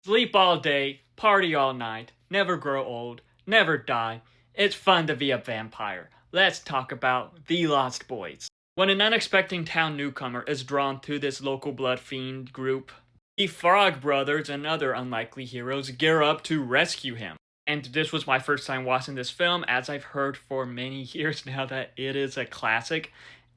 Sleep all day, party all night, never grow old, never die. It's fun to be a vampire. Let's talk about The Lost Boys. When an unexpected town newcomer is drawn to this local blood fiend group, the Frog Brothers and other unlikely heroes gear up to rescue him. And this was my first time watching this film, as I've heard for many years now that it is a classic.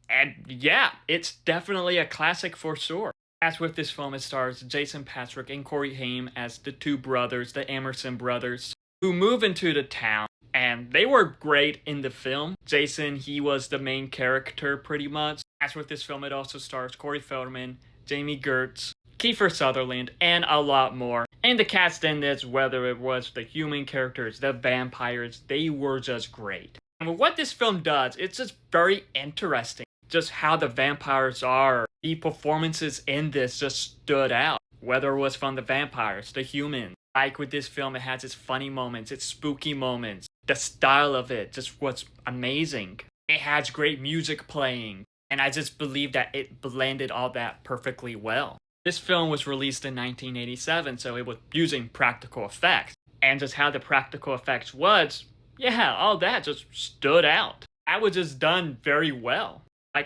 And yeah, it's definitely a classic for sure. As with this film, it stars Jason Patrick and Corey Haim as the two brothers, the Emerson brothers, who move into the town. And they were great in the film. Jason, he was the main character pretty much. As with this film, it also stars Corey Feldman, Jamie Gertz, Kiefer Sutherland, and a lot more. And the cast in this, whether it was the human characters, the vampires, they were just great. And what this film does, it's just very interesting. Just how the vampires are. The performances in this just stood out. Whether it was from the vampires, the humans. Like with this film, it has its funny moments, its spooky moments. The style of it just was amazing. It has great music playing. And I just believe that it blended all that perfectly well. This film was released in 1987, so it was using practical effects. And just how the practical effects was, yeah, all that just stood out. That was just done very well.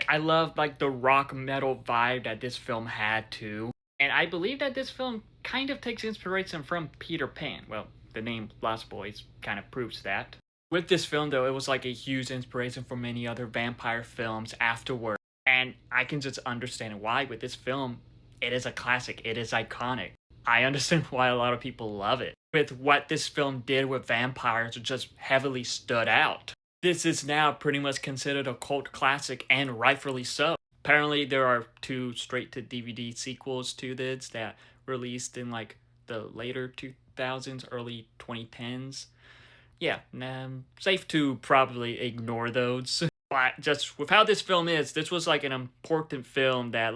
I love the rock metal vibe that this film had too. And I believe that this film kind of takes inspiration from Peter Pan. Well, the name Lost Boys kind of proves that. With this film though, it was like a huge inspiration for many other vampire films afterward. And I can just understand why with this film, it is a classic, it is iconic. I understand why a lot of people love it. With what this film did with vampires, it just heavily stood out. This is now pretty much considered a cult classic, and rightfully so. Apparently, there are 2 straight-to-DVD sequels to this that released in the later 2000s, early 2010s. Yeah, safe to probably ignore those. But just with how this film is, this was an important film that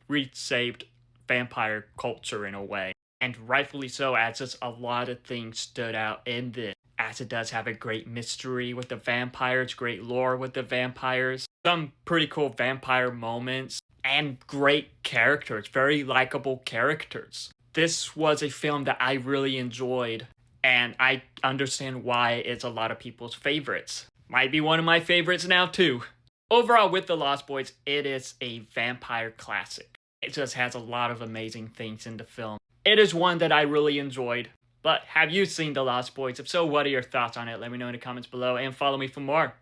reshaped vampire culture in a way. And rightfully so, as just a lot of things stood out in this. As it does have a great mystery with the vampires, great lore with the vampires, some pretty cool vampire moments, and great characters, very likable characters. This was a film that I really enjoyed, and I understand why it's a lot of people's favorites. Might be one of my favorites now too. Overall, with The Lost Boys, it is a vampire classic. It just has a lot of amazing things in the film. It is one that I really enjoyed. But have you seen The Lost Boys? If so, what are your thoughts on it? Let me know in the comments below and follow me for more.